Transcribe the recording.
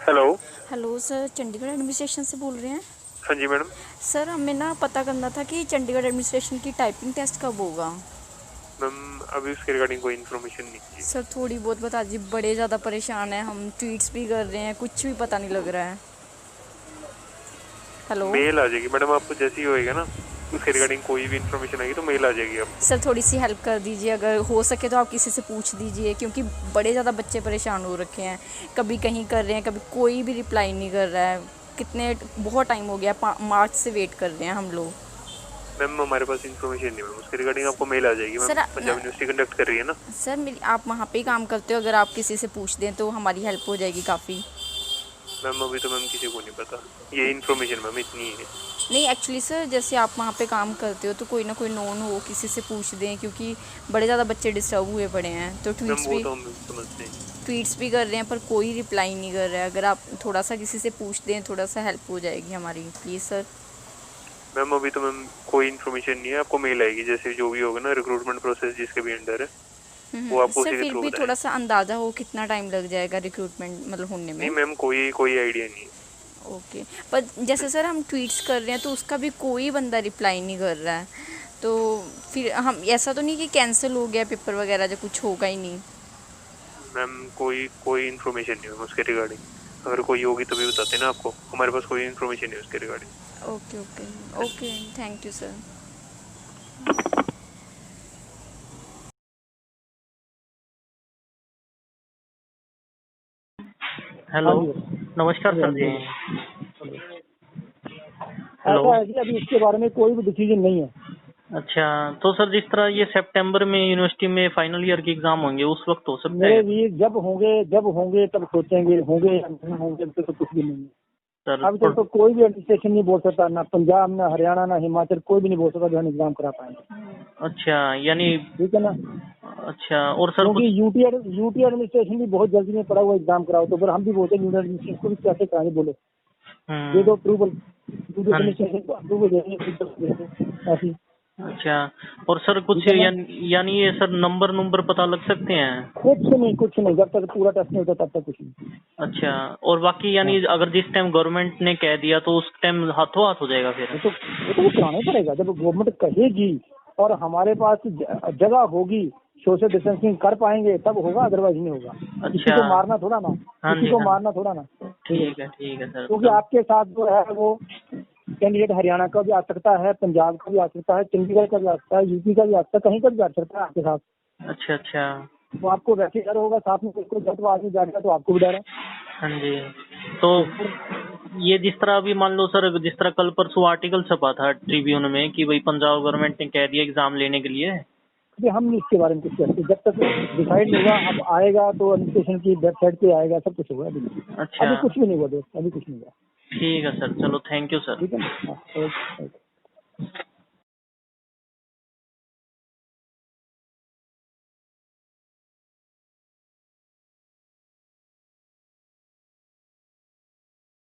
Hello. Hello sir, Chandigarh administration से बोल रहे हैं। हाँ जी मैडम। सर, हमें ना पता करना था कि चंडीगढ़ एडमिनिस्ट्रेशन की टाइपिंग टेस्ट कब होगा। मैम अभी उसके रिगार्डिंग कोई इन्फॉर्मेशन नहीं है। सर थोड़ी बहुत बता दीजिए, बड़े ज़्यादा परेशान हैं हम, ट्वीट्स भी कर रहे हैं, कुछ भी पता नहीं लग रहा है। हेलो। मेल आ जाएगी मैडम, आपको जैसे ही होएगा ना उसके रिगार्डिंग कोई भी इन्फॉर्मेशन आएगी तो मेल आ जाएगी आपको। सर थोड़ी सी हेल्प कर दीजिए, अगर हो सके तो आप किसी से पूछ दीजिए, क्योंकि बड़े ज़्यादा बच्चे परेशान हो रखे हैं। कभी कहीं कर रहे हैं, कभी कोई भी रिप्लाई नहीं कर रहा है। कितने बहुत टाइम हो गया, मार्च से वेट कर रहे हैं हम लोग। मैम हमारे पास इन्फॉर्मेशन नहीं मैम, उसके रिगार्डिंग आपको मेल आ जाएगी। Ma'am sir Punjab university conduct कर रही है ना। सर मेरी आप वहाँ पे ही काम करते हो, अगर आप किसी से पूछ दें तो हमारी हेल्प हो जाएगी काफ़ी। मैम अभी तो मैम किसी को नहीं पता ये इन्फॉर्मेशन, मैम इतनी है। नहीं, एक्चुअली सर जैसे आप वहाँ पे काम करते हो तो कोई ना कोई नोन हो, किसी से पूछ दें, क्योंकि बड़े ज़्यादा बच्चे डिस्टर्ब हुए पड़े हैं। तो मैम वो तो हम समझते हैं। ट्वीट्स भी कर रहे हैं पर कोई रिप्लाई नहीं कर रहा है। अगर आप थोड़ा सा किसी से पूछ दें, थोड़ा सा हेल्प हो जाएगी हमारी, प्लीज़ सर। मैम अभी तो मैम कोई इन्फॉर्मेशन नहीं है, आपको मेल आएगी जैसे जो भी होगा ना, रिक्रूटमेंट प्रोसेस जिसके भी अंडर है वो आपको सर उसी के फिर थ्रू भी थोड़ा बताएंगे। सा अंदाज़ा हो कितना टाइम लग जाएगा रिक्रूटमेंट मतलब होने नहीं में। मैम कोई कोई आइडिया नहीं है। ओके। पर जैसे सर हम ट्वीट्स कर रहे हैं तो उसका भी कोई बंदा रिप्लाई नहीं कर रहा है। तो फिर हम ऐसा तो नहीं कि कैंसिल हो गया पेपर वगैरह, जो कुछ होगा ही नहीं। मैम कोई कोई इन्फॉर्मेशन नहीं है उसके रिगार्डिंग। अगर कोई होगी तभी बताते हैं ना आपको, हमारे पास कोई इन्फॉर्मेशन नहीं है उसके regarding. Okay okay. Okay, thank you sir. हाँ हेलो। जी। नमस्कार हाँ सर जी, जी। हाँ जी। हेलो। ऐसा है कि अभी इसके बारे में कोई भी डिसीजन नहीं है। अच्छा, तो सर जिस तरह ये सितंबर में यूनिवर्सिटी में फाइनल ईयर के एग्जाम होंगे उस वक्त हो सकता मेरे है भी जब होंगे तब सोचेंगे, होंगे या नहीं होंगे, अभी तो कुछ भी नहीं है। सर? अभी तक तो कोई भी एडमिनिस्ट्रेशन नहीं बोल सकता, ना पंजाब, ना हरियाणा, ना हिमाचल, कोई भी नहीं बोल सकता जो हम एग्जाम करा पाएंगे। अच्छा, यानी ठीक है ना। अच्छा, और सर क्योंकि कुछ यूटी एडमिनिस्ट्रेशन भी बहुत जल्दी में पड़ा हुआ एग्जाम कराओ, तो फिर हम भी बोलते हैं यूटी एडमिनिस्ट्रेशन को भी कैसे कराएंगे, बोलो दे दो हम्म। अप्रूवल, यूटी हाँ। एडमिनिस्ट्रेशन को अप्रूवल देंगे ऐसी। अच्छा, और सर कुछ ठीक है ना। यानी ये सर नंबर पता लग सकते हैं? कुछ नहीं, जब तक पूरा टेस्ट नहीं होता तब तक कुछ नहीं। अच्छा, और बाकी हाँ, यानी अगर जिस टाइम गवर्नमेंट ने कह दिया तो उस टाइम हाथों हाथ हो जाएगा फिर? वो तो कराना ही पड़ेगा जब गवर्नमेंट कहेगी और हमारे पास जगह होगी, सोशल डिस्टेंसिंग कर पाएंगे तब होगा, अदरवाइज नहीं होगा। किसी अच्छा। को मारना थोड़ा ना। हाँ जी, हाँ। ठीक है। ठीक है सर, क्योंकि चलो। आपके साथ जो है वो कैंडिडेट हरियाणा का भी आ सकता है, पंजाब का भी आ सकता है, चंडीगढ़ का भी आ सकता है, यूपी का भी आ सकता है, कहीं का भी आ सकता है आपके साथ। अच्छा अच्छा। तो आपको वैसे डर होगा, साथ में कोई जब आदमी जाएगा तो आपको भी डर है। हाँ जी। तो ये जिस तरह अभी मान लो सर, जिस तरह कल परसों आर्टिकल छपा था ट्रिब्यून में कि भाई पंजाब गवर्नमेंट ने कह दिया एग्जाम लेने के लिए। अभी हम नहीं इसके बारे में कुछ कहते, जब तक डिसाइड नहीं होगा। अब आएगा तो एडमिनिस्ट्रेशन की वेबसाइट पे आएगा, सब कुछ होगा। अच्छा। अभी कुछ भी नहीं हुआ दोस्त, अभी कुछ नहीं हुआ। ठीक है सर, चलो थैंक यू सर। ठीक है ना। हाँ, ओके।